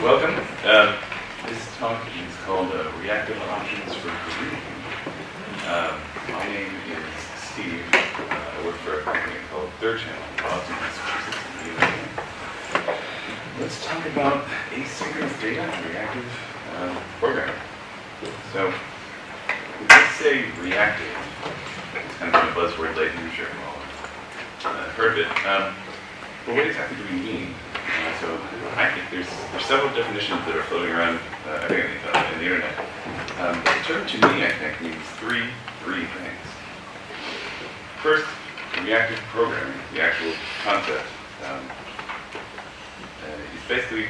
welcome. This talk is called Reactive Options for Groovy. My name is Steve. I work for a company called Third Channel in Boston, Massachusetts. Let's talk about asynchronous data and reactive programming. So, when we say reactive, it's kind of a buzzword lately, I'm sure you've all heard of it. But what exactly do we mean? So I think there's several definitions that are floating around I think in the internet. The term to me, I think, means three things. First, reactive programming, the actual concept. It basically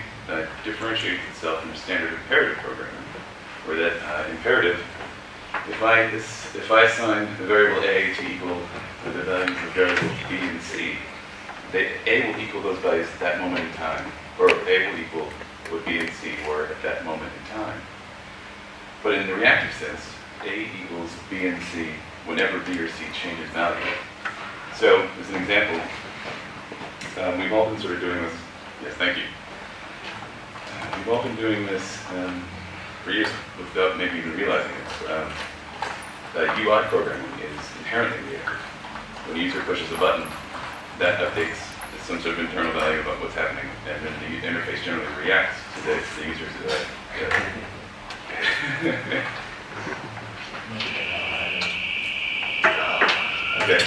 differentiates itself from standard imperative programming, where that imperative, if I assign the variable a to equal the values of variables b and c, A will equal those values at that moment in time, or A will equal what B and C were at that moment in time. But in the reactive sense, A equals B and C whenever B or C changes value. So, as an example, we've all been sort of doing this. Yes, thank you. We've all been doing this for years without maybe even realizing it. UI programming is inherently reactive. When a user pushes a button, that updates some sort of internal value about what's happening, and then the interface generally reacts to the user's Okay.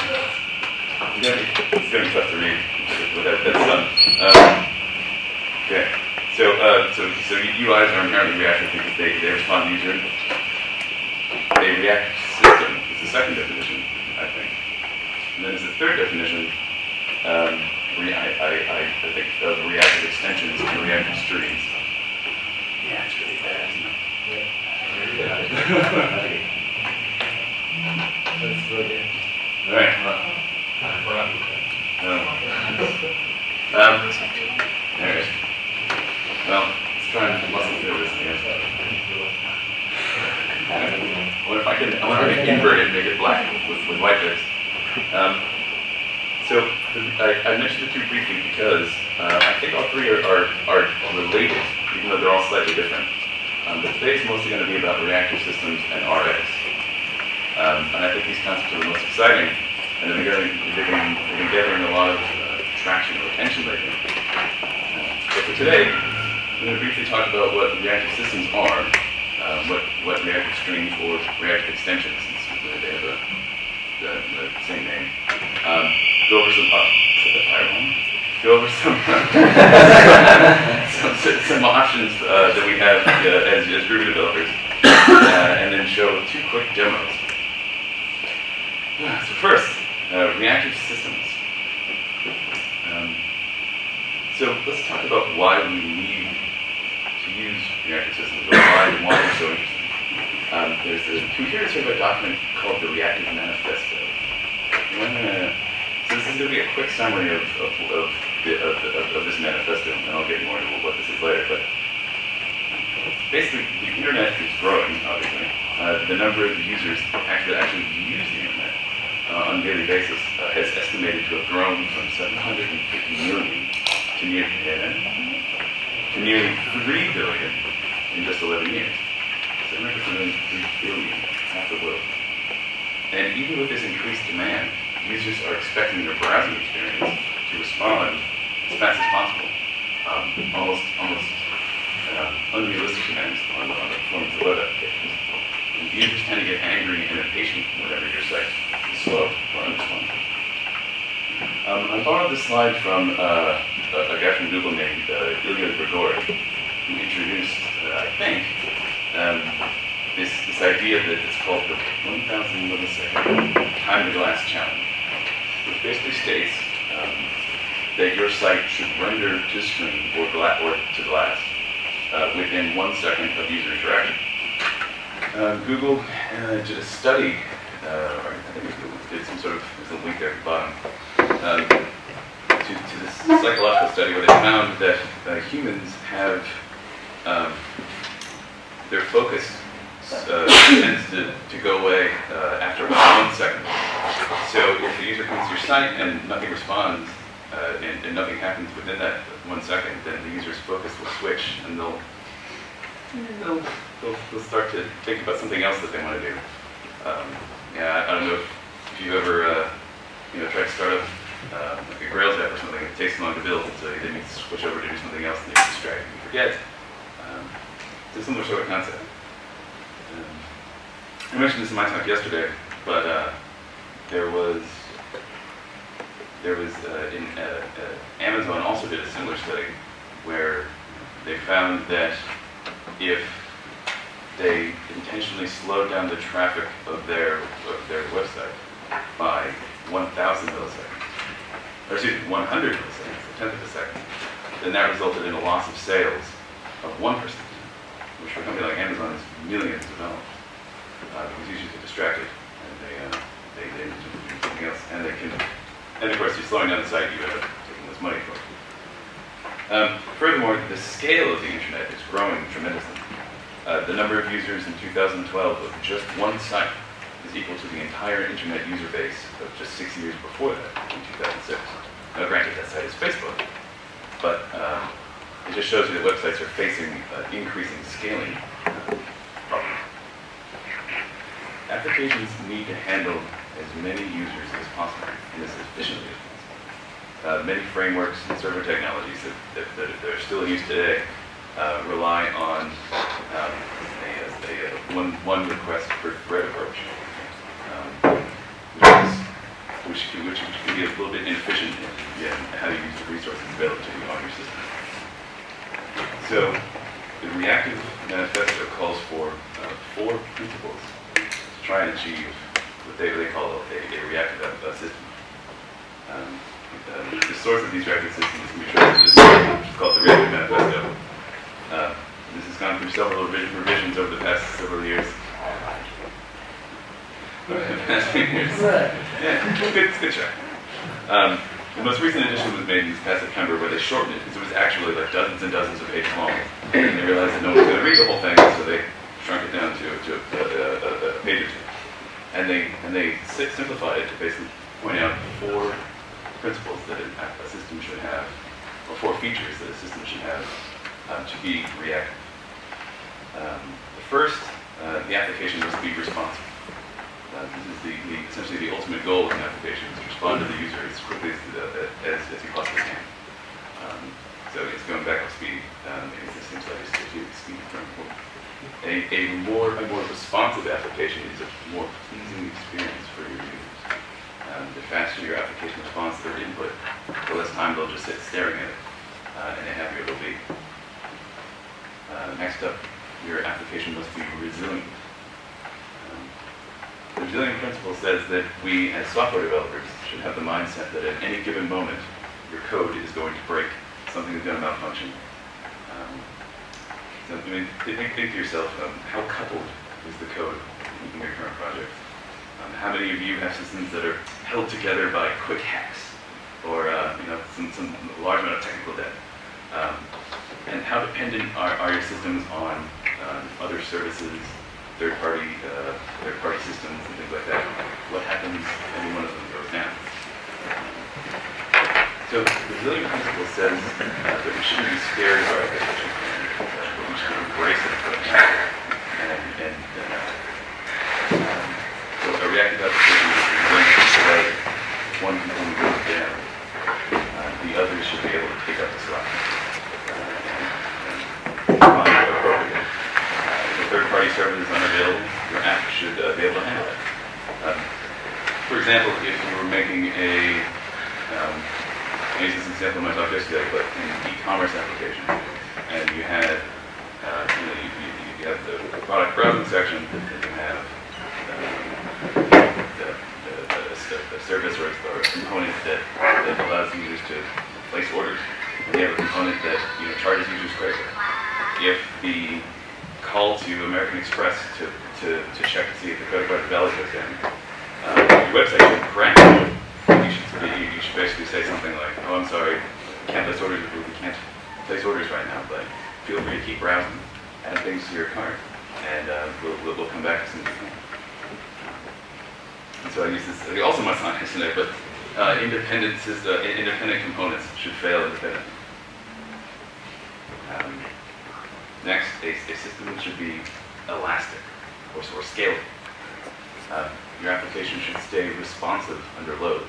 It's going to be tough to read with that's done. Okay. So UIs are inherently reactive because they respond to user input. A reactive system is the second definition, I think. And then there's the third definition. I think of reactive extensions and reactive streams. Yeah, it's really bad, isn't it? Yeah. That's really all right. There it is. Well, let's try and muscle through this again. What if I can invert it and make it black with white bits? So I mentioned the two briefly because I think all three are related, even though they're all slightly different. But today is mostly going to be about reactive systems and Rx. And I think these concepts are the most exciting, and they've been gathering a lot of traction or attention lately. But for today, I'm going to briefly talk about what reactive systems are, what reactive streams or reactive extensions, since they have the same name. Go over some options that we have as Groovy developers, and then show two quick demos. So first, reactive systems. So let's talk about why we need to use reactive systems, or why they're so interesting. We hear sort of a document called the Reactive Manifesto. So this is going to be a quick summary of this manifesto, and I'll get more into what this is later. But basically, the internet is growing, obviously. The number of users that actually use the internet on a daily basis has estimated to have grown from 750 million to nearly 3 billion in just 11 years. 750 million to 3 billion, half the world. And even with this increased demand, users are expecting their browsing experience to respond as fast as possible. Almost unrealistic demands on the performance of web applications. And users tend to get angry and impatient whenever your site is slow or unresponsive. I borrowed this slide from a guy from Google named Ilya Grigorov, who introduced, I think, this idea that it's called the 1,000 millisecond time to glass challenge, which basically states that your site should render to screen or to glass within 1 second of user interaction. Google did a study, I think it was Google, did some sort of, there's a link there at the bottom, to this psychological study where they found that humans have their focus tends to go away after about 1 second. So if the user comes to your site and nothing responds, and nothing happens within that 1 second, then the user's focus will switch switch, and they'll start to think about something else that they want to do. Yeah, I don't know if you've ever tried to start up like a Grails app or something. It takes long to build, so then you switch over to do something else, and you get distracted and you forget. It's a similar sort of concept. I mentioned this in my talk yesterday, but Amazon also did a similar study where they found that if they intentionally slowed down the traffic of their website by 1,000 milliseconds, or excuse me, 100 milliseconds, a tenth of a second, then that resulted in a loss of sales of 1%, which for a company like Amazon is millions of dollars. Because users get distracted and they do something else, and of course you're slowing down the site, you end up taking less money for it. Furthermore, the scale of the internet is growing tremendously. The number of users in 2012 of just one site is equal to the entire internet user base of just 6 years before that, in 2006. Now granted, that site is Facebook, but it just shows you that websites are facing increasing scaling problems. Applications need to handle as many users as possible and as efficiently as possible. Many frameworks and server technologies that are still in use today rely on one request per thread approach, which can be a little bit inefficient in how you use the resources available to you on your system. So the Reactive Manifesto calls for 4 principles to try and achieve what they call a reactive system. The source of these reactive systems can be traced in this document, which is called the Reactive Manifesto. This has gone through several revisions over the past several years. Yeah, good try. The most recent edition was made this past Pember, where they shortened it because it was actually like dozens and dozens of pages long. And they realized that no one was going to read the whole thing, so they shrunk it down to a page or 2. And they simplified it to basically point out 4 principles that a system should have, or 4 features that a system should have to be reactive. The first, the application must be responsive. This is essentially the ultimate goal of an application, is to respond to the user as quickly as you possibly can. So it's going back up speed. It's the same studies to do speed very important. A more responsive application is a more pleasing experience for your users. The faster your application responds to their input, the less time they'll just sit staring at it, and the happier they'll be. Next up, your application must be resilient. The resilient principle says that we, as software developers, should have the mindset that at any given moment, your code is going to break, something is going to malfunction. So, I mean, think to yourself, how coupled is the code in your current project? How many of you have systems that are held together by quick hacks, or some large amount of technical debt? And how dependent are your systems on other services, third-party systems, and things like that? What happens if any one of them goes down? So the resilient principle says that we shouldn't be scared of our application, but we should embrace it. So a reactive application is resilient so that if one component goes down, the others should be able to take up the slack and respond appropriately. If a third-party server is unavailable, your app should be able to handle it. For example, if you were making I used this example in my talk yesterday, but in an e-commerce application, and you had you have the product browsing section, and you have the service or a component that allows users to place orders, and you have a component that charges users credit card. If the call to American Express to check to see if the credit card valid goes down, your website should crash. You should basically say something like, "Oh, I'm sorry, we can't place orders. We can't place orders right now, but feel free to keep browsing, add things to your cart, and we'll come back as soon as we can." And so I use this also my sign yesterday, but independent components should fail independently. should be elastic or scalable. Your application should stay responsive under load,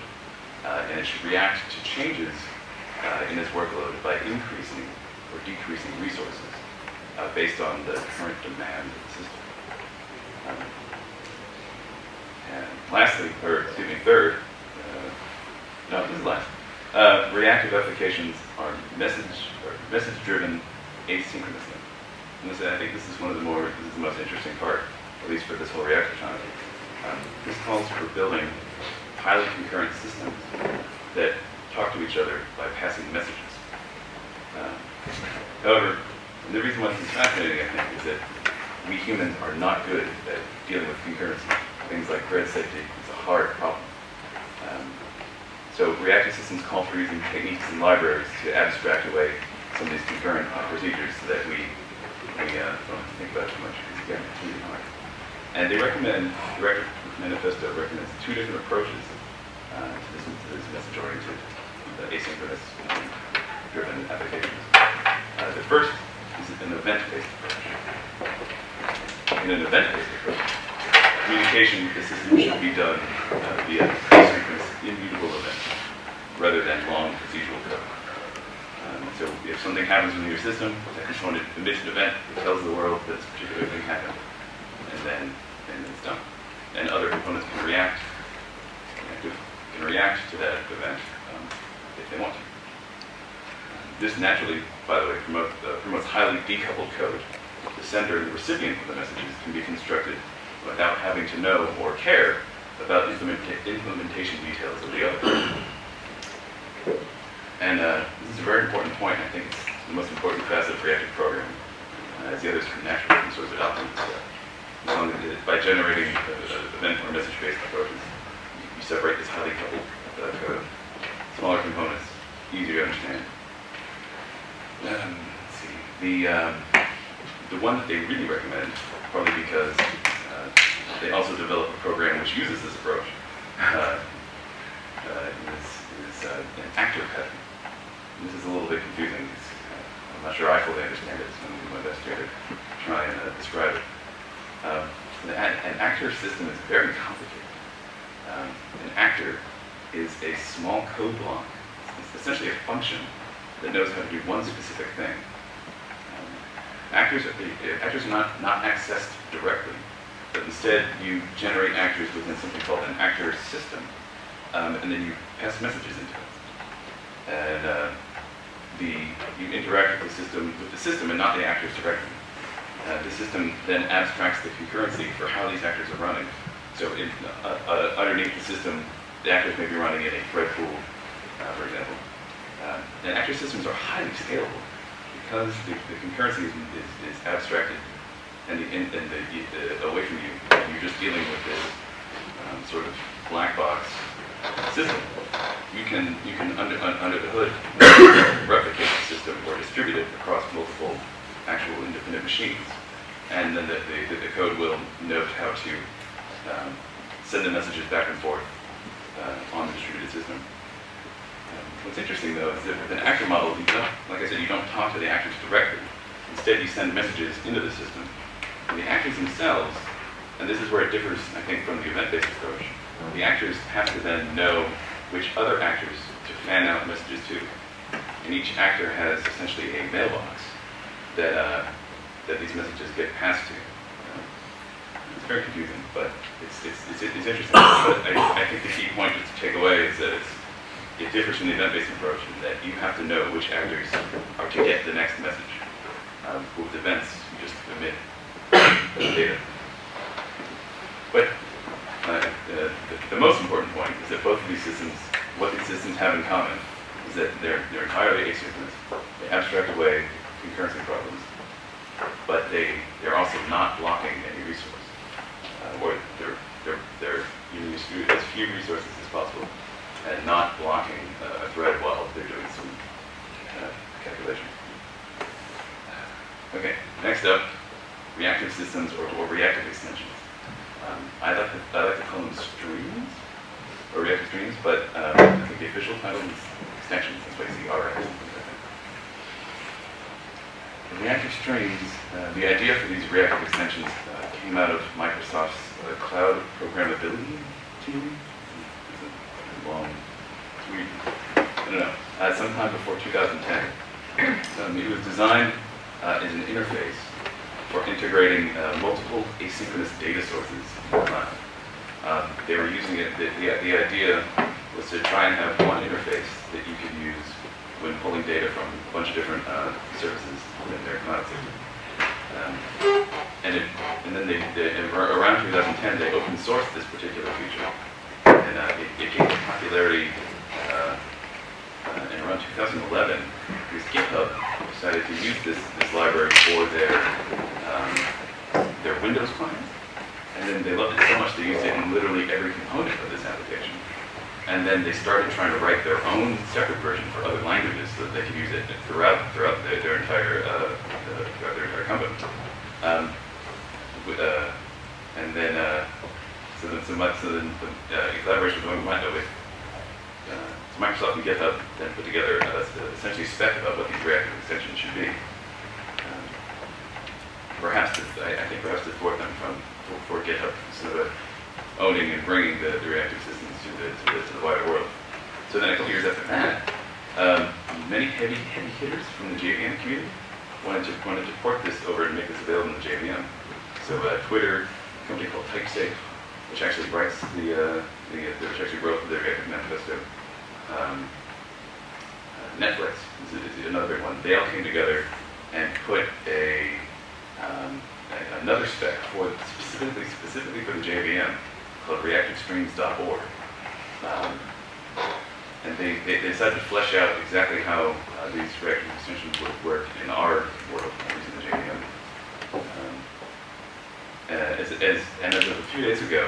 and it should react to changes in its workload by increasing or decreasing resources based on the current demand of the system. And lastly, or excuse me, third, no, this is last. Reactive applications are message-driven asynchronously. And I think this is the most interesting part, at least for this whole Reactor topic. This calls for building highly concurrent systems that talk to each other by passing messages. However, the reason why this is fascinating, I think, is that we humans are not good at dealing with concurrency. Things like thread safety is a hard problem. So reactive systems call for using techniques and libraries to abstract away some of these concurrent procedures so that we don't have to think about it too much, because again, it's really hard. And they recommend, the Reactor Manifesto recommends two different approaches to this message-oriented, asynchronous driven applications. The first is an event-based approach. In an event-based approach, communication with the system should be done via asynchronous, immutable events, rather than long procedural code. So if something happens in your system, that component emits an event, it tells the world that this particular thing happened, and then it's done. And other components can react to that event if they want to. This naturally, by the way, promotes highly decoupled code. The sender and the recipient of the messages can be constructed without having to know or care about implementation details of the other. And this is a very important point. I think it's the most important facet of reactive programming, as the others can naturally can sort of adopt them. By generating event or message-based approaches, you separate this highly coupled code, smaller components, easier to understand. Let's see. The one that they really recommend, probably because they also develop a program which uses this approach, is an actor pattern. And this is a little bit confusing. I'm not sure I fully understand it, so I'm going to do my best here to try and describe it. An actor system is very complicated. An actor is a small code block. It's essentially a function that knows how to do one specific thing. Actors are not accessed directly, but instead you generate actors within something called an actor system, and then you pass messages into it. And you interact with the system and not the actors directly. The system then abstracts the concurrency for how these actors are running. So underneath the system, the actors may be running in a thread pool, for example. And actor systems are highly scalable because the concurrency is abstracted and away from you. You're just dealing with this sort of black box system. You can under the hood replicate the system or distribute it across multiple actual independent machines, and then the code will note how to send the messages back and forth on the distributed system. What's interesting though is that with an actor model, like I said, you don't talk to the actors directly. Instead, you send messages into the system. And the actors themselves, and this is where it differs, I think, from the event-based approach, the actors have to then know which other actors to fan out messages to. And each actor has essentially a mailbox that these messages get passed to. It's very confusing, but it's interesting. But I think the key point to take away is that it differs from the event-based approach in that you have to know which actors are to get the next message. With events, you just emit data. But the most important point is that both of these systems, what these systems have in common, is that they're entirely asynchronous. They abstract away concurrency problems, but they're also not blocking any resource, or they're using as few resources as possible, and not blocking a thread while they're doing some calculation. Okay, next up, reactive systems or reactive extensions. I like to call them streams, or reactive streams, but I think the official title is extensions. That's why you see Rx. Reactive Streams, the idea for these reactive extensions came out of Microsoft's cloud programmability team. It's a long, sweet, I don't know, sometime before 2010. It was designed as an interface for integrating multiple asynchronous data sources in the cloud. They were using it, the idea was to try and have one interface that you could use when pulling data from a bunch of different services in their cloud system. And then around 2010, they open sourced this particular feature. And it gained popularity in around 2011, because GitHub decided to use this library for their Windows client. And then they loved it so much they used it in literally every component of this application. And then they started trying to write their own separate version for other languages so that they could use it throughout their entire company. And then the collaboration with Microsoft and GitHub then put together essentially a spec about what these reactive extensions should be. I think perhaps to thwart them for GitHub sort of owning and bringing the reactive systems to the wider world. So then a couple years after that, many heavy hitters from the JVM community wanted to port this over and make this available in the JVM. So Twitter, a company called TypeSafe, which actually wrote the reactive manifesto. Netflix is another big one. They all came together and put another spec specifically for the JVM called reactivestreams.org. And they decided to flesh out exactly how these reactive extensions would work in our world using the JVM. And as of a few days ago,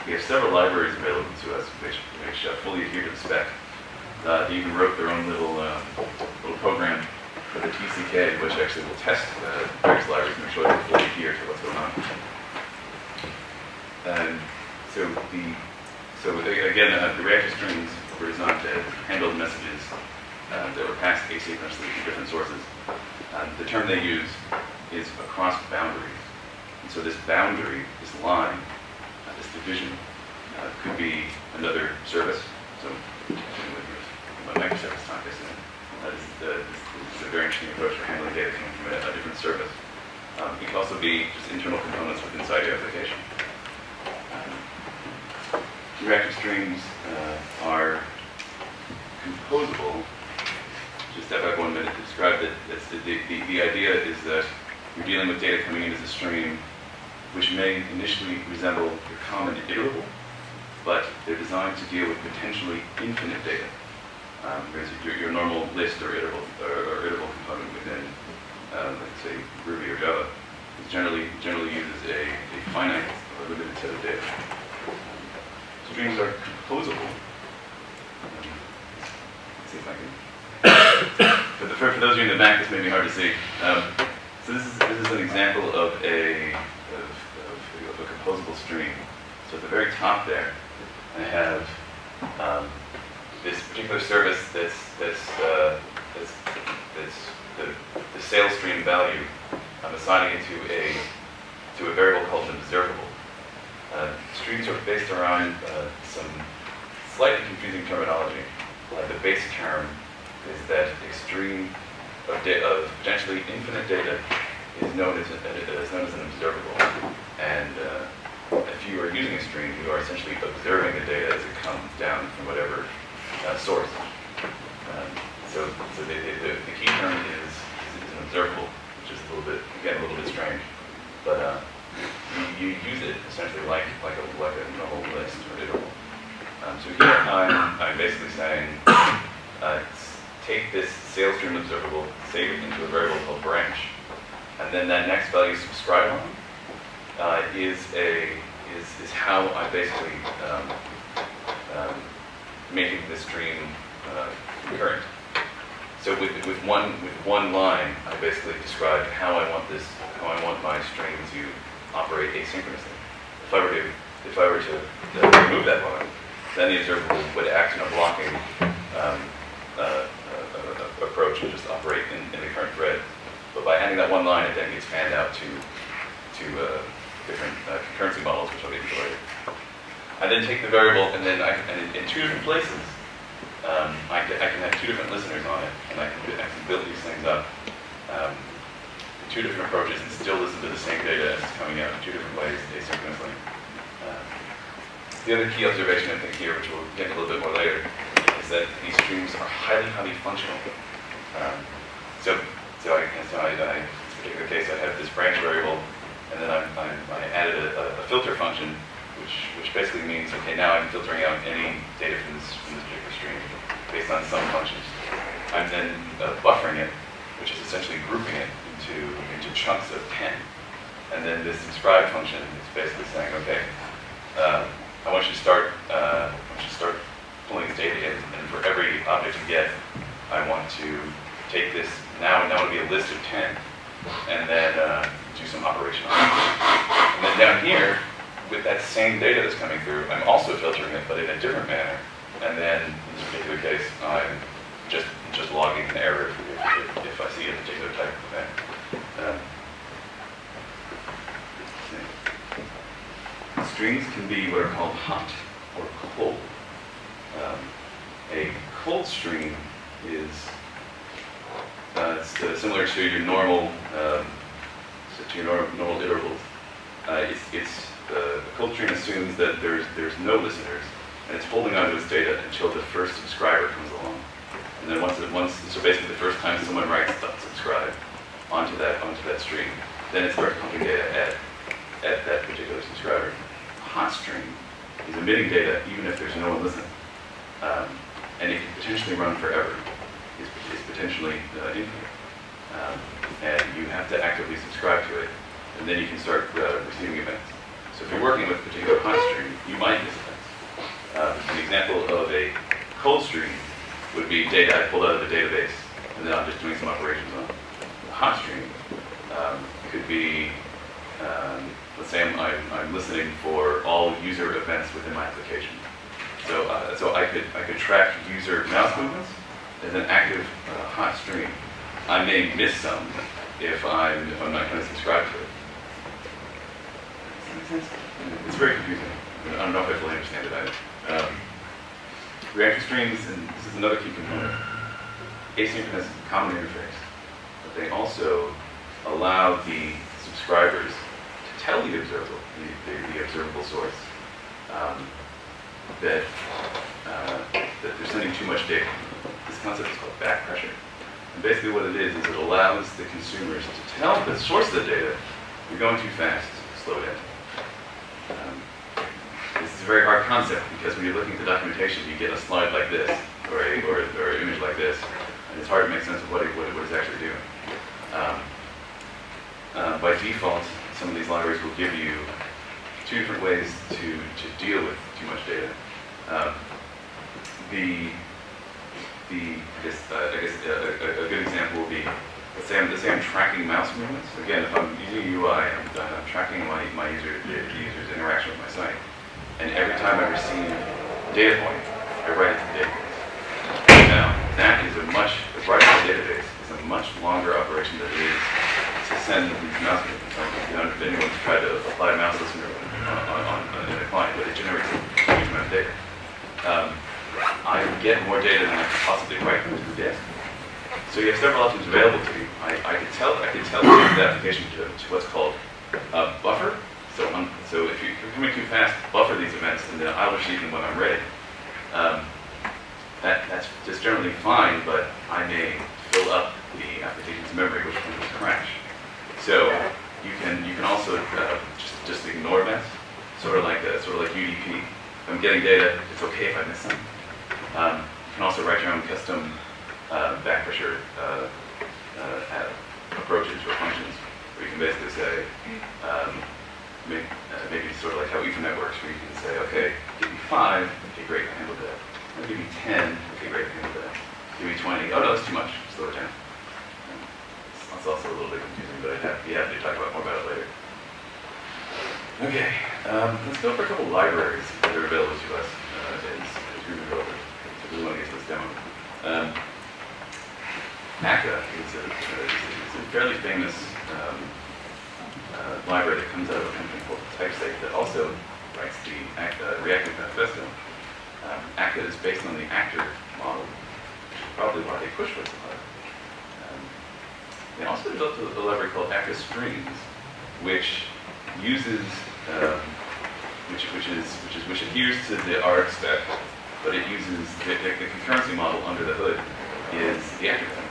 we have several libraries available to us which fully adhere to the spec. They even wrote their own little program for the TCK, which actually will test various libraries and make sure they fully adhere to what's going on. The reactive streams were designed to handle messages that were passed asynchronously from different sources. The term they use is across boundaries. And so this boundary, this line, this division, could be another service. So, a microservice type, this is a very interesting approach for handling data coming from a different service. It can also be just internal components within inside your application. Reactive streams are composable. Just step back 1 minute to describe that. The idea is that you're dealing with data coming in as a stream, which may initially resemble your common iterable, but they're designed to deal with potentially infinite data. Whereas your normal list or iterable component within, let's say, Groovy or Java, is generally uses a finite or limited set of data. Streams are composable. Let's see if I can. For those of you in the back, this may be hard to see. So this is an example of a composable stream. So at the very top there, I have this particular service that's the sales stream value. I'm assigning it to a variable called an observable. Streams are based around some slightly confusing terminology. The base term is that a stream of potentially infinite data is known as an observable. And if you are using a stream, you are essentially observing the data as it comes down from whatever source. So the key term is an observable, which is a little bit strange. But you use it essentially like a normal list or iterable. So here I'm basically saying, take this sales stream observable, save it into a variable called branch, and then that next value subscribe on is how I basically making this stream concurrent. So with one line, I basically describe how I want my stream to operate asynchronously. If I were to remove that line, then the observable would act in a blocking approach and just operate in the current thread. But But by adding that one line, it then gets fanned out to different concurrency models, which I'll get into later. I then take the variable, and then in two different places, I can have two different listeners on it, and I can build these things up in two different approaches and still listen to the same data as it's coming out in two different ways asynchronously. The other key observation I think here, which we'll get a little bit more later, is that these streams are highly, highly functional. So in this particular case, I have this branch variable, and then I added a filter function, which basically means, okay, now I'm filtering out any data from this particular stream based on some functions. I'm then buffering it, which is essentially grouping it into chunks of 10. And then this subscribe function is basically saying, okay, I want you to start pulling this data in, and for every object you get, I want to take this, now it'll be a list of 10, and then do some operation on it. And then down here, with that same data that's coming through, I'm also filtering it, but in a different manner. And then in this particular case, I'm just logging an error if I see a particular type of event. Streams can be what are called hot or cold. A cold stream is similar to your normal normal iterables. The cold stream assumes that there's no listeners, and it's holding onto its data until the first subscriber comes along. And then so basically the first time someone writes .subscribe onto that stream, then it starts pumping data at that particular subscriber. Hot stream is emitting data even if there's no one listening, and it can potentially run forever. It's potentially infinite, and you have to actively subscribe to it, and then you can start receiving events. So if you're working with a particular hot stream, you might miss events. An example of a cold stream would be data I pulled out of the database, and then I'm just doing some operations on it. A hot stream could be, let's say I'm listening for all user events within my application. So I could track user mouse movements as an active hot stream. I may miss some if I'm not going to subscribe to it. Does that make sense? It's very confusing. I don't know if I fully understand it either. Reactor streams, and this is another key component, asynchronous common interface. But they also allow the subscribers to tell the observable source that they're sending too much data. This concept is called back pressure. And basically what it is it allows the consumers to tell the source of the data, you're going too fast, slow down. This is a very hard concept because when you're looking at the documentation, you get a slide like this, or an image like this, and it's hard to make sense of what it's actually doing. By default, some of these libraries will give you two different ways to deal with too much data. I guess a good example will be, let's say I'm tracking mouse movements. Again, if I'm using a UI, I'm tracking the user's interaction with my site. And every time I receive a data point, I write it to the database. Now, that is writing to the database is a much longer operation than it is to send these mouse movements. If anyone's tried to apply a mouse listener on a client, but it generates a huge amount of data. I get more data than I could possibly write into the disk. So you have several options available to you. I could tell the application to what's called a buffer. So if you're coming too fast, buffer these events, and then I'll receive them when I'm ready. That's just generally fine, but I may fill up the application's memory, which can crash. So you can also just ignore events, sort of like UDP. If I'm getting data, it's okay if I miss some. You can also write your own custom back pressure approaches or functions, where you can basically say, maybe sort of like how Ethernet works, where you can say, okay, give me 5, okay, great, I handled that. I'll give me 10, okay, great, I handled that. Give me 20, oh no, that's too much, slow it down. That's also a little bit confusing, but you have to talk more about it later. Okay, let's go for a couple libraries that are available to us as Groovy developers. So we want to get to this demo. Akka is a fairly famous library that comes out of a company called TypeSafe that also writes the Reactive Manifesto. Acta is based on the actor model, which is probably why they push for it so hard. They also developed a library called Acta Streams, which uses, which adheres to the Rx spec, but it uses the concurrency model under the hood is the actor type.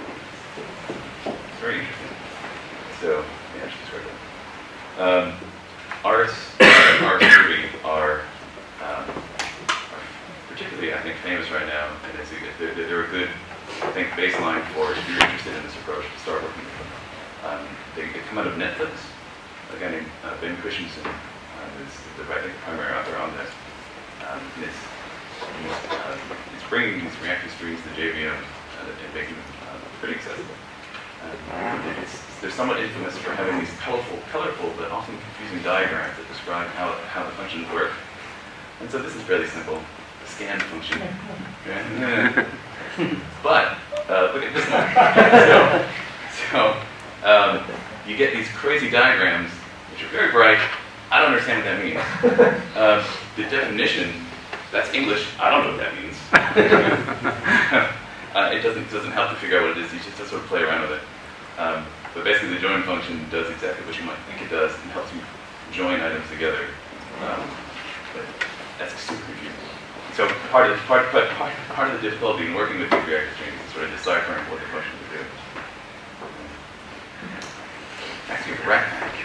It's very interesting. So, yeah, I should describe that. Rx and Groovy are particularly, I think, famous right now, and they're a good, I think, baseline for if you're interested in this approach to start working with them. They come out of Netflix. A guy named Ben Christensen is the primary author on this. It's bringing these reactive streams to JVM and making them pretty accessible. They're somewhat infamous for having these colorful but often confusing diagrams that describe how the functions work. And so this is fairly simple, the scan function. But look at this one. So you get these crazy diagrams, which are very bright. I don't understand what that means. The definition, that's English. I don't know what that means. It doesn't help to figure out what it is. You just have to sort of play around with it. But basically, the join function does exactly what you might think it does and helps you join items together. But that's super confusing. So part of the difficulty in working with these reactive streams is sort of deciphering what the function will do. Next, we have Rat Pack.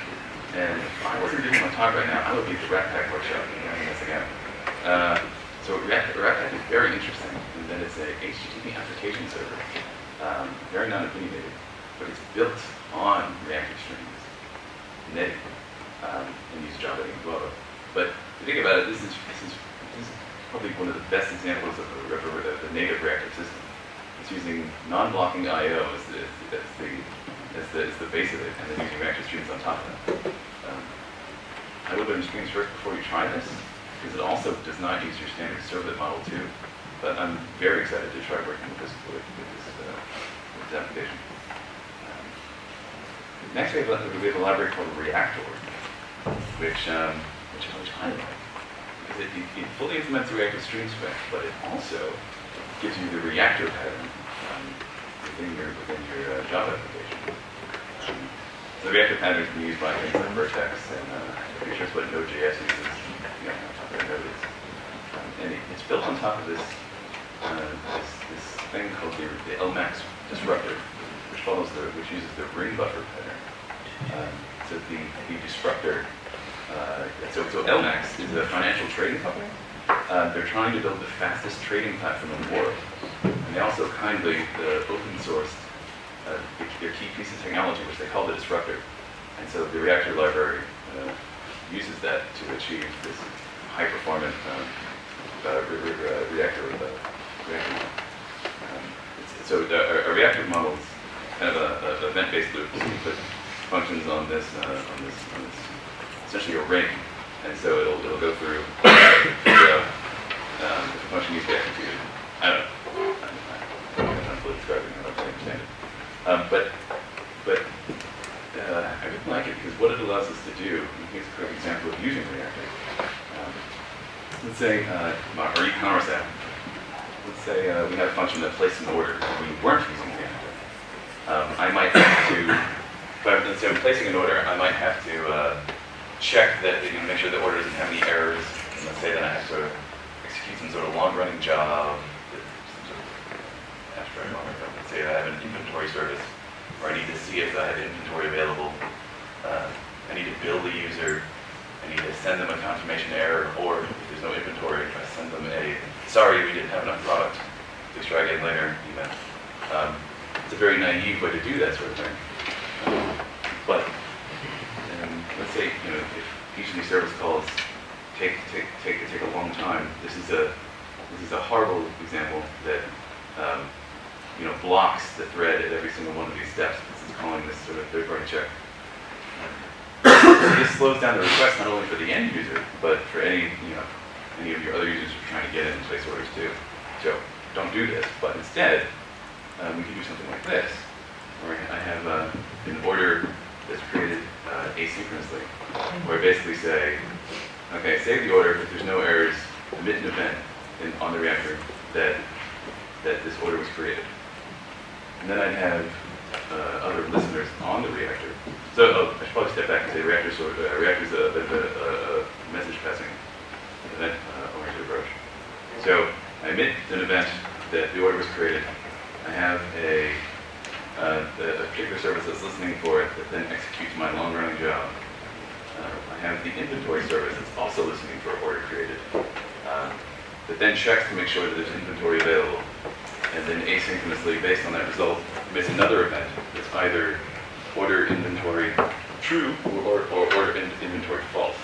And if I wasn't doing my talk right now, I would be at the Rat Pack workshop doing this again. So Rat Pack is very interesting, and then it's a HTTP application server, very non-opinionated, but it's built on reactive streams, native, and uses Java and Guava. But if you think about it, this is probably one of the best examples of a native reactive system. It's using non-blocking I/O as the base of it, and then using reactive streams on top of that. I would learn streams first before you try this, because it also does not use your standard servlet model too. But I'm very excited to try working with this application. Next, we have a library called Reactor, which I like, because it fully implements the reactive stream spec, but it also gives you the reactor pattern within your Java application. The reactor pattern has been used by things like Vertex, and I'm pretty sure it's what Node.js uses. On top of Node is. And it's built on top of this thing called the LMAX disruptor, which uses the ring buffer pattern. So the disruptor. So LMAX is a financial trading company. They're trying to build the fastest trading platform in the world, and they also kindly open sourced their key piece of technology, which they call the disruptor. And so the Reactor library uses that to achieve this high-performance reactor model. So a reactor model is kind of an event-based loop. So you put functions on this essentially a ring, and so it'll go through figure out if a function needs to be executed. I don't know. I'm not fully describing it. I don't understand it. But I really like it because what it allows us to do, and here's a quick example of using Reactor. Let's say our e-commerce app. Let's say we had a function that placed an order and we weren't using Reactor. I might have to, let's say I'm placing an order, I might have to check that, make sure the order doesn't have any errors. And let's say that I have to execute some sort of long-running job, abstract long-running job. Let's say I have an inventory service, or I need to see if I have inventory available. I need to bill the user. I need to send them a confirmation error, or if there's no inventory, I send them a sorry, we didn't have enough product. Please try again later email. It's a very naive way to do that sort of thing. But let's say if each of these service calls take a long time, this is a horrible example that blocks the thread at every single one of these steps because it's calling this sort of third-party check. This slows down the request not only for the end user, but for any of your other users who are trying to get in and place orders too. So don't do this, but instead we can do something like this, where I have an order asynchronously, where I basically say, okay, save the order, if there's no errors, emit an event on the reactor that this order was created. And then I'd have other listeners on the reactor. So I should probably step back and say reactor is a bit of a message passing event-oriented approach. So I emit an event that the order was created. I have a particular service that's listening for it that then executes my long-running job. I have the inventory service that's also listening for an order created, that then checks to make sure that there's inventory available, and then asynchronously, based on that result, emits another event that's either order inventory true or order inventory false.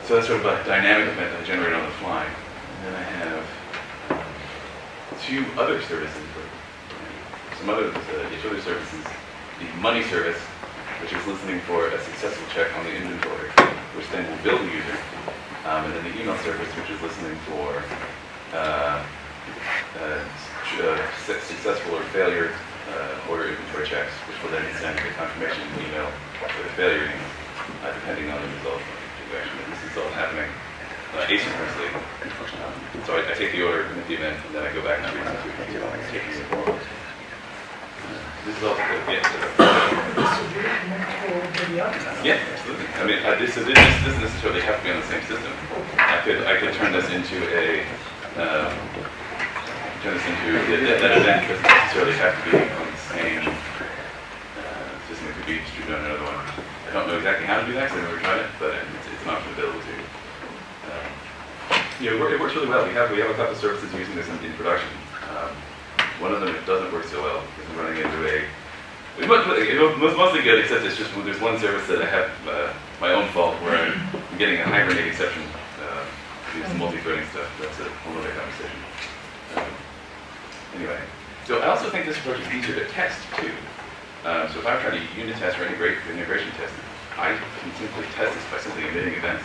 So that's sort of a dynamic event that I generate on the fly. And then I have two other services, some other utility services. The money service, which is listening for a successful check on the inventory, which then will bill the user. And then the email service, which is listening for successful or failure order inventory checks, which will then send a confirmation email for the failure email, depending on the result of the transaction. And this is all happening asynchronously. So I take the order, commit the event, and then I go back and taking the form. This is all yeah, absolutely. I mean, this doesn't necessarily have to be on the same system. I could turn this into a that event doesn't necessarily have to be on the same system. It could be distributed on another one. I don't know exactly how to do that because I've never tried it, but it's an option available to you. It works really well. We have a couple of services using this in production. One of them it doesn't work so well because I'm running into it was mostly good, except it's just there's one service that I have my own fault where I'm getting a hibernate exception. Some multi-threading stuff. That's a whole other conversation. Anyway, so I also think this approach is easier to test too. So if I'm trying to unit test or integration test, I can simply test this by simply emitting events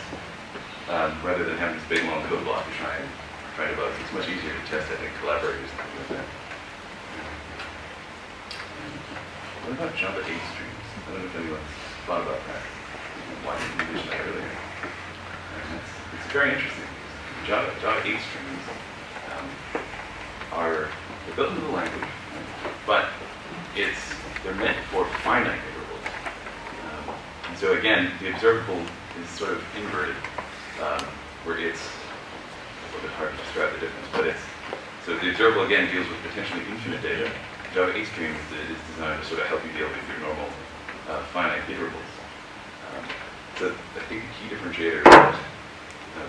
rather than having this big long code block to try and debug. It's much easier to test, I think, collaborators with that. What about Java 8 streams? I don't know if anyone's thought about that. Why didn't you mention that earlier? It's very interesting. Java 8 streams are built into the language, but they're meant for finite intervals. And so again, the observable is sort of inverted, where it's a little bit hard to describe the difference, but so the observable again deals with potentially infinite data. Java 8 streams is designed to sort of help you deal with your normal finite iterables. So I think the key differentiator is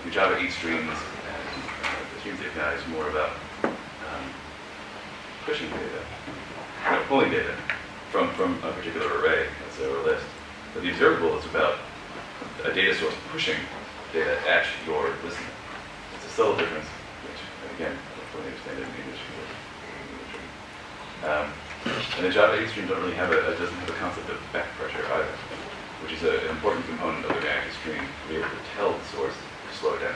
the Java 8 streams and the Streams API is more about pushing data, pulling data from a particular array, let's say, or a list. But the observable is about a data source pushing data at your listener. It's a subtle difference, which, again, hopefully understand it in English. And the Java 8 stream doesn't have a concept of back pressure either, which is an important component of the reactive stream to be able to tell the source to slow it down.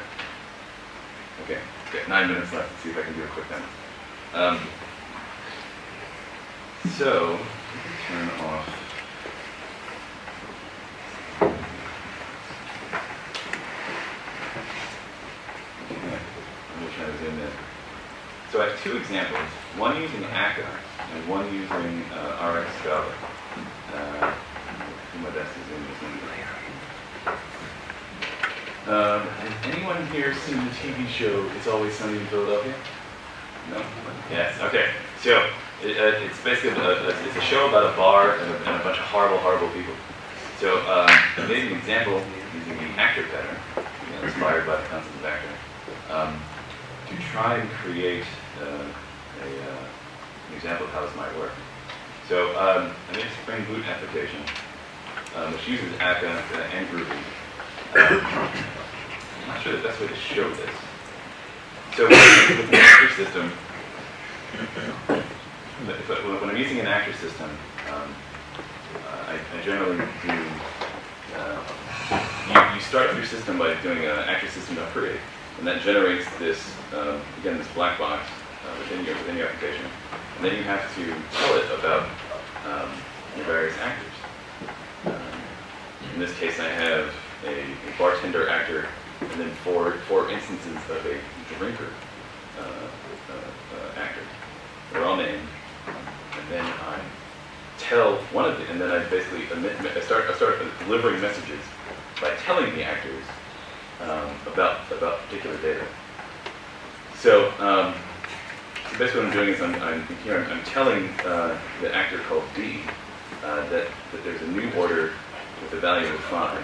Okay, 9 minutes left. Let's see if I can do a quick demo. So, turn off. Okay, I'm going to try to zoom in. So I have two examples, one using Akka and one using RxJava. I'll do my best to zoom this in. Has anyone here seen the TV show It's Always Sunny in Philadelphia? No? Yes, okay. So it's basically it's a show about a bar and a bunch of horrible people. So I made an example using the actor pattern, inspired by the concept of actor, to try and create an example of how this might work. So I made a Spring Boot application which uses Akka and Groovy. I'm not sure the best way to show this. So with an actor system, when I'm using an actor system, I generally do, you start up your system by doing an actor system.create, and that generates this, again, this black box within your application. And then you have to tell it about your various actors. case, I have a bartender actor, and then four instances of a drinker actor. They're all named, and then I tell one of them, and then I basically I start delivering messages by telling the actors about particular data. So basically what I'm doing is I'm telling the actor called D that there's a new order with a value of 5,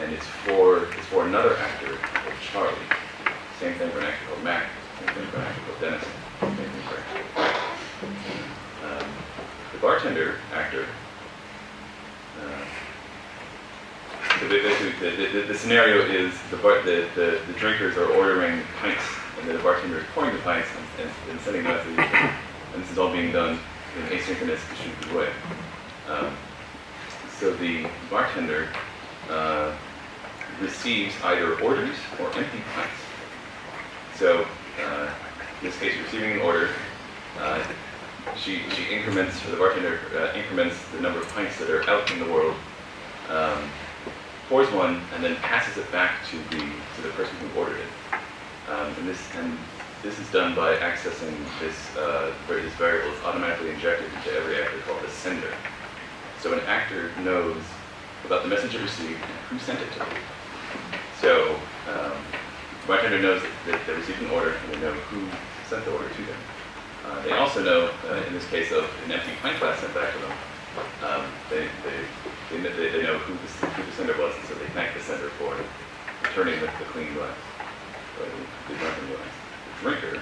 and it's for another actor called Charlie. Same thing for an actor called Mac. Same thing for an actor called Dennis. Same thing for the bartender actor. So basically, the scenario is the drinkers are ordering pints, and the bartender is pouring the pints and sending them out to the user. And this is all being done in an asynchronous, distributed way. So the bartender receives either orders or empty pints. So in this case, receiving an order, she increments, or the bartender increments the number of pints that are out in the world, pours one, and then passes it back to the person who ordered it. And this is done by accessing this variable that's automatically injected into every actor called a sender. So an actor knows about the message it received and who sent it to them. So the bartender knows that they received an order, and they know who sent the order to them. They also know, in this case of an empty pint glass sent back to them, they know who the sender was, and so they thank the sender for returning the clean glass, or the drunken glass. The drinker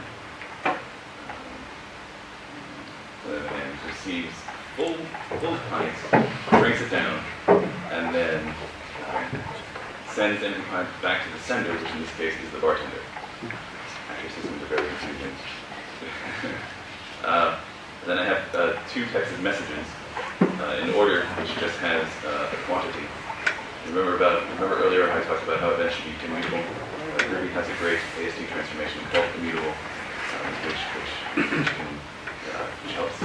and receives full pints, drinks it down, and then sends empty pints back to the sender, which in this case is the bartender. Actually, systems are very confusing. And then I have two types of messages. In order, which just has a quantity. Remember earlier I talked about how events should be immutable. Groovy has a great AST transformation called immutable, which helps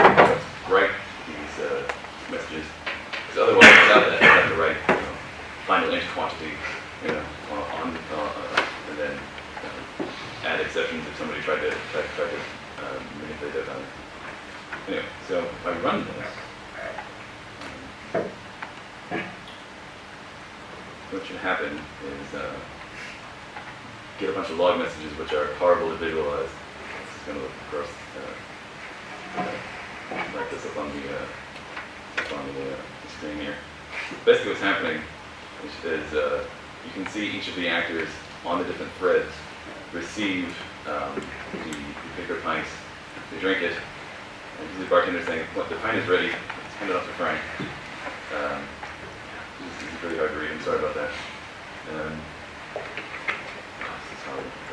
write these messages. Because otherwise, without that, you have to write final int quantity, and then add exceptions if somebody tried to manipulate that value. Anyway, so if I run this, what should happen is get a bunch of log messages which are horrible to visualize. This is going to look gross, like this up on the screen here. Basically what's happening is you can see each of the actors on the different threads receive the particular pints, they drink it, and the bartender saying, the pint is ready, let's hand it off to Frank. This is really hard to read, I'm sorry about that.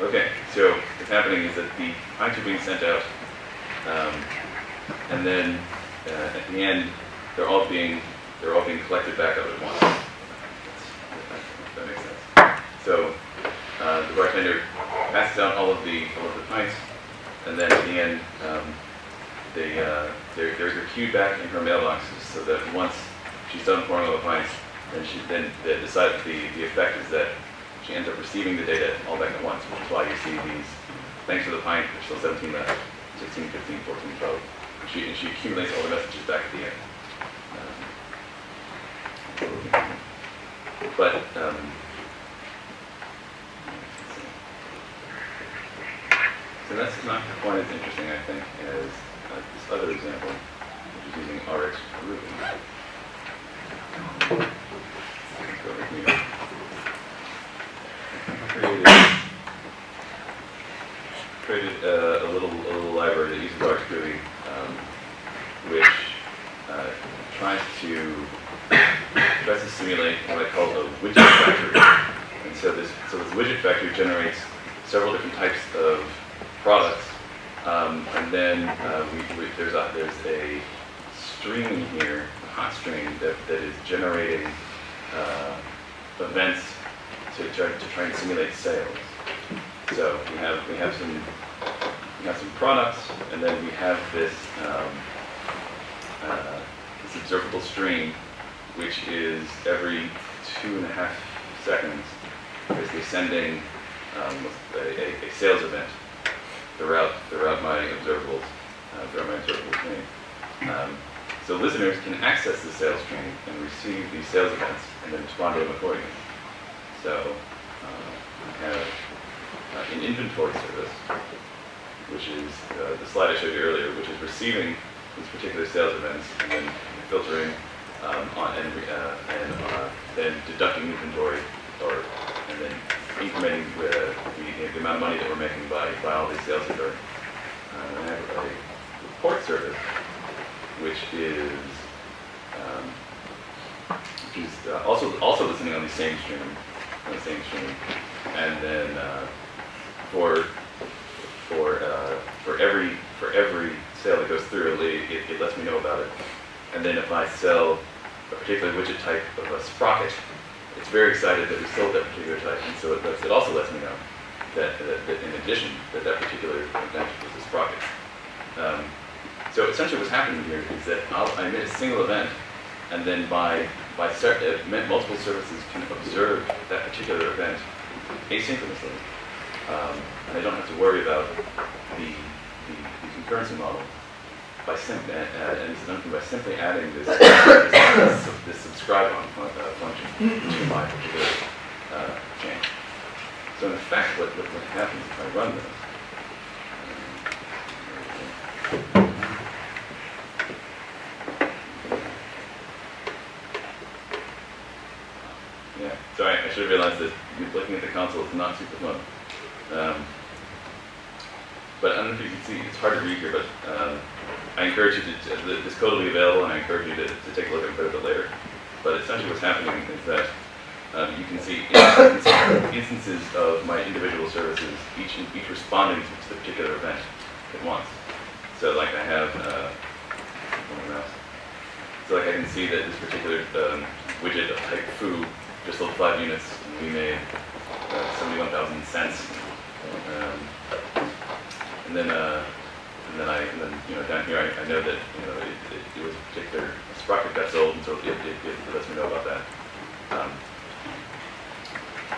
Okay, so what's happening is that the pints are being sent out, and then at the end, they're all being collected back up at once. If that makes sense. So the bartender passes out all of the pints, and then at the end, they're queued back in her mailbox, so that once she's done pouring all the pints, then the effect is that she ends up receiving the data all back at once, which is why you see these, thanks for the pint, there's still 17 left, 16, 15, 14, 12. And she accumulates all the messages back at the end. So that's not quite as interesting, I think, as this other example, which is using RxJava. Created a little library that uses RxJava, which tries to simulate what I call a widget factory. And so this widget factory generates several different types of products, and then there's a stream here, a hot stream that is generating events to try and simulate sales. So we have some products, and then we have this this observable stream, which is every 2.5 seconds, basically sending a sales event throughout my observables, chain. So listeners can access the sales stream and receive these sales events and then respond to them accordingly. So we have an inventory service, which is the slide I showed you earlier, which is receiving these particular sales events and then filtering then deducting inventory and then incrementing the amount of money that we're making by all these sales occurring. I have a report service, which is also listening on the same stream, and then for every sale that goes through, it lets me know about it. And then if I sell a particular widget type of a sprocket, it's very excited that we sold that particular type, and so it also lets me know that in addition that particular event was a sprocket. So essentially what's happening here is that I made a single event, and then multiple services can observe that particular event asynchronously. And I don't have to worry about the concurrency model by simply adding this subscribe on function to my particular chain. So in effect, what happens if I run this? Yeah, sorry, I should have realized that looking at the console is not super fun. But I don't know if you can see, it's hard to read here, but I encourage you to, this code will be available, and I encourage you to take a look at it a bit later. But essentially what's happening is that you can see instances of my individual services, each responding to the particular event at once. So like I have, so like I can see that this particular widget of type foo just sold 5 units, and we made 71,000 cents. And then down here I know that it was a particular sprocket got sold, and so it lets me know about that.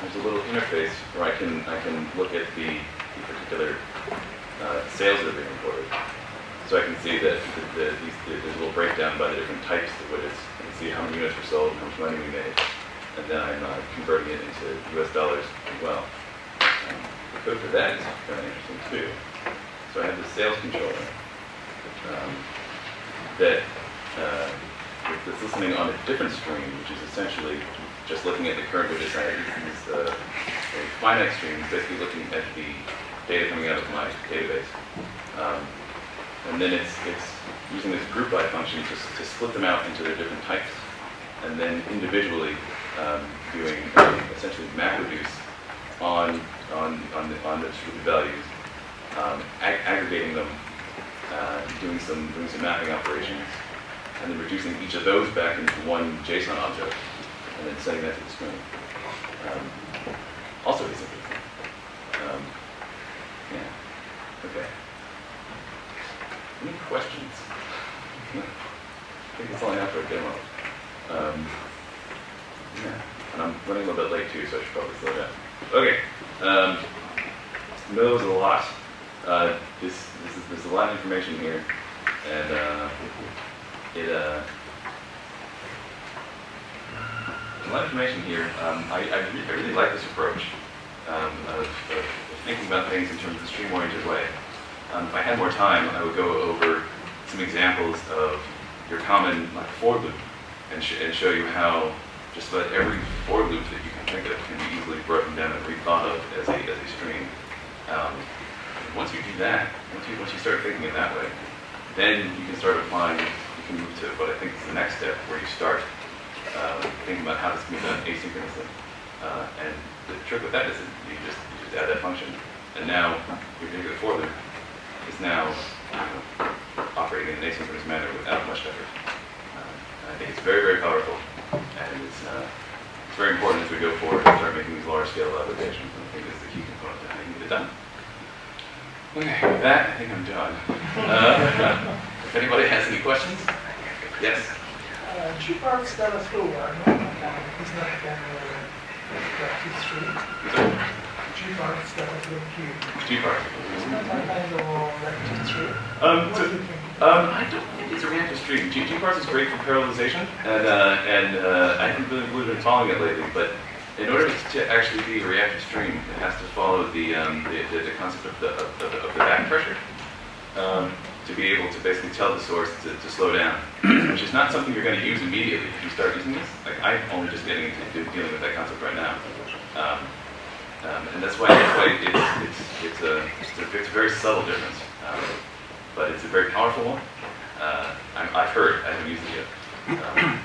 There's a little interface where I can look at the particular sales that are being reported. So I can see that there's a little breakdown by the different types of widgets. I can see how many units were sold, how much money we made, and then I'm converting it into US dollars as well. The code for that is kind of interesting too. So I have the sales controller that's listening on a different stream, which is essentially just looking at the current widgets. I use a finite stream, basically looking at the data coming out of my database. And then it's using this group by function to split them out into their different types, and then individually doing essentially MapReduce on the distributed values, aggregating them, doing some mapping operations, and then reducing each of those back into one JSON object, and then sending that to the stream. Also asynchronous. Yeah. Okay. Any questions? I think that's all I have for a demo. Yeah. And I'm running a little bit late too, so I should probably slow down. Okay. There was a lot. There's a lot of information here, and there's a lot of information here. I really like this approach of thinking about things in terms of a stream-oriented way. If I had more time, I would go over some examples of your common for loop and show you how just about every for loop that you can think of can be easily broken down and rethought of as a stream. Once you do that, once you start thinking it that way, then you can start applying, you can move to what I think is the next step, where you start thinking about how this can be done asynchronously. And the trick with that is that you just add that function, and now your particular for loop is now operating in an asynchronous manner without much effort. I think it's very, very powerful, and it's very important as we go forward and start making these large-scale applications. And I think it's the key component to how you can get it done. Okay, with that, I think I'm done. If anybody has any questions? Yes? G parts that are slower, no? It's not practice stream. G parts that are slow queue. G parts. It's not a kind of reactive stream. What do you think? I don't think it's a reactive stream. G parts is great for parallelization, and I haven't really believed in following it lately, but in order to actually be a reactive stream, it has to follow the concept of the back pressure to be able to basically tell the source to slow down, which is not something you're going to use immediately if you start using this. Like, I'm only just getting into dealing with that concept right now, and that's why it's a very subtle difference, but it's a very powerful one. I've heard, I haven't used it yet. Yeah.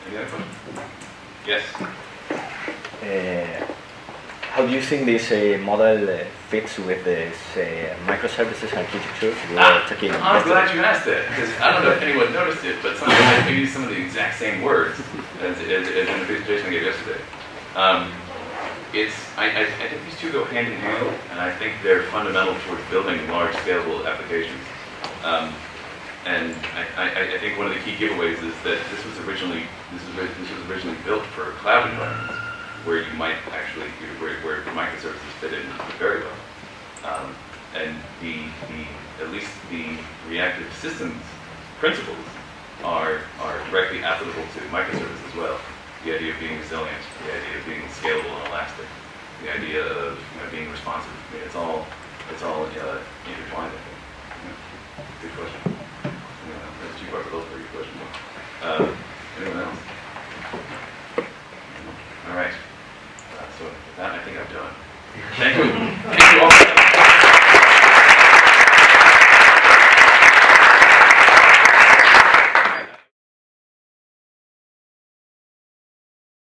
Any other questions? Yes. How do you think this model fits with this microservices architecture? I'm glad you asked that, because I don't know if anyone noticed it, but I used some of the exact same words as in the presentation I gave yesterday. I think these two go hand in hand, and I think they're fundamental towards building large, scalable applications. And I think one of the key giveaways is that this was originally built for cloud environments, where you might actually where microservices fit in very well. And at least the reactive systems principles are directly applicable to microservices as well. The idea of being resilient, the idea of being scalable and elastic, the idea of being responsive. I mean, it's all intertwined, I think. Yeah. Good question. That's two parts of both of your question.